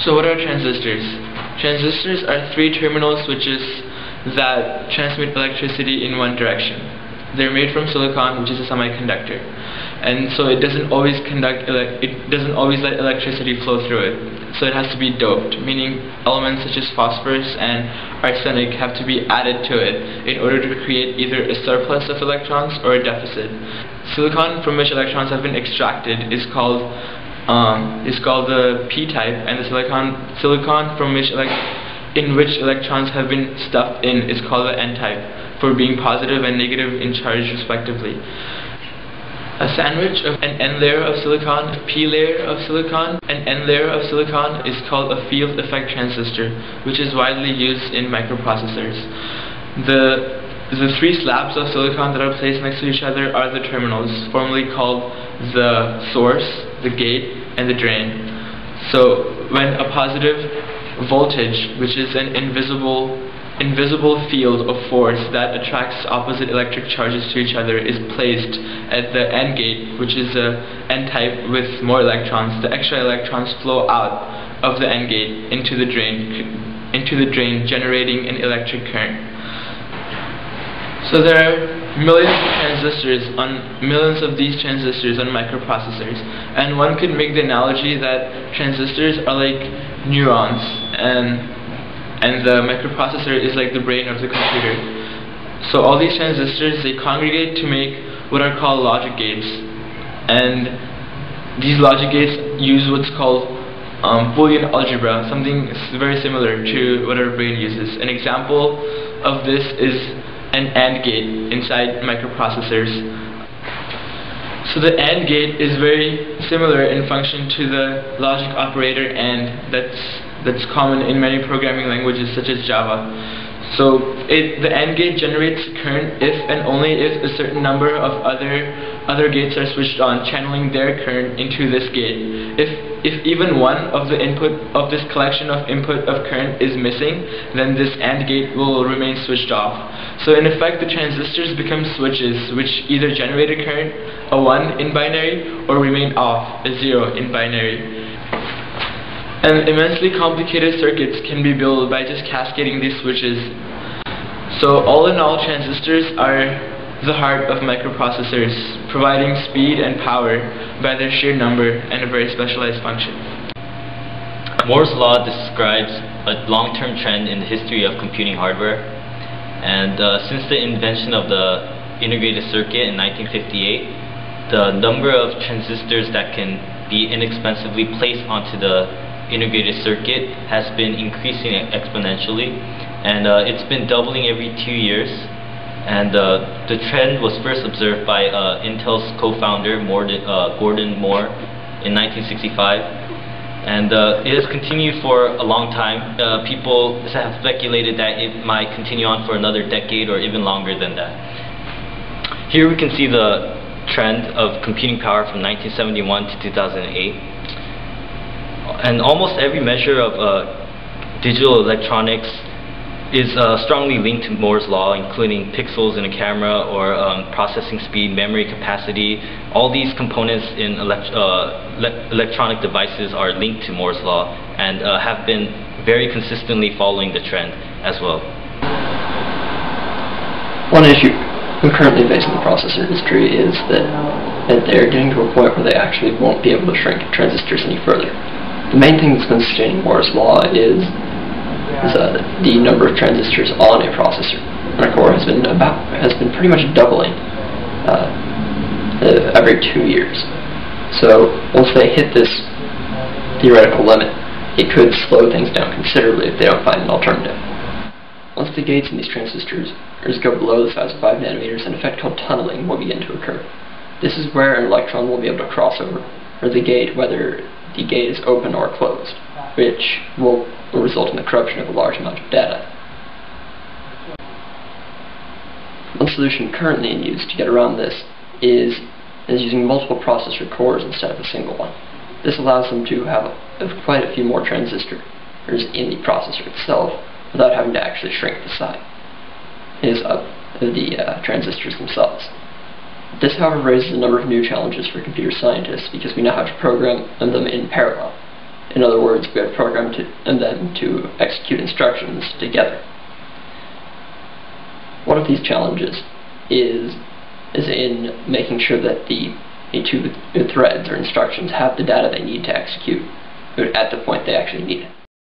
So what are transistors? Transistors are three-terminal switches that transmit electricity in one direction. They're made from silicon, which is a semiconductor, and so it doesn't always let electricity flow through it. So it has to be doped, meaning elements such as phosphorus and arsenic have to be added to it in order to create either a surplus of electrons or a deficit. Silicon from which electrons have been extracted is called the p-type, and the silicon from which electrons have been stuffed in is called the n-type, for being positive and negative in charge respectively. A sandwich of an n layer of silicon, a p layer of silicon, an n layer of silicon is called a field effect transistor, which is widely used in microprocessors. The three slabs of silicon that are placed next to each other are the terminals, formerly called the source, the gate, and the drain. So when a positive voltage, which is an invisible field of force that attracts opposite electric charges to each other, is placed at the n gate, which is a n-type with more electrons, the extra electrons flow out of the n gate into the drain, generating an electric current. So there are millions of these transistors on microprocessors, and one could make the analogy that transistors are like neurons, and the microprocessor is like the brain of the computer. So all these transistors, they congregate to make what are called logic gates, and these logic gates use what's called Boolean algebra, something very similar to what our brain uses. An example of this is an AND gate inside microprocessors. So the AND gate is very similar in function to the logic operator AND that's common in many programming languages such as Java. So the AND gate generates current if and only if a certain number of other gates are switched on, channeling their current into this gate. If even one of the input of this collection of input of current is missing, then this AND gate will remain switched off. So in effect, the transistors become switches which either generate a current, a 1 in binary, or remain off, a 0 in binary. And immensely complicated circuits can be built by just cascading these switches. So all in all, transistors are the heart of microprocessors, providing speed and power by their sheer number and a very specialized function. Moore's law describes a long-term trend in the history of computing hardware, and since the invention of the integrated circuit in 1958, the number of transistors that can be inexpensively placed onto the integrated circuit has been increasing exponentially, and it's been doubling every 2 years. And the trend was first observed by Intel's co-founder Gordon Moore in 1965, and it has continued for a long time. People have speculated that it might continue on for another decade or even longer than that. Here we can see the trend of computing power from 1971 to 2008, and almost every measure of digital electronics is strongly linked to Moore's law, including pixels in a camera, or processing speed, memory capacity. All these components in electronic devices are linked to Moore's law and have been very consistently following the trend as well. One issue we currently face in the processor industry is that they're getting to a point where they actually won't be able to shrink transistors any further. The main thing that's been sustaining Moore's law is the number of transistors on a processor. Our core has been pretty much doubling every 2 years. So once they hit this theoretical limit, it could slow things down considerably if they don't find an alternative. Once the gates in these transistors go below the size of 5 nanometers, an effect called tunneling will begin to occur. This is where an electron will be able to cross over the gate, whether the gate is open or closed, which will result in the corruption of a large amount of data. One solution currently in use to get around this is using multiple processor cores instead of a single one. This allows them to have quite a few more transistors in the processor itself without having to actually shrink the size of the transistors themselves. This, however, raises a number of new challenges for computer scientists because we now have to program them in parallel. In other words, we have programmed them to execute instructions together. One of these challenges is in making sure that the two threads or instructions have the data they need to execute at the point they actually need it.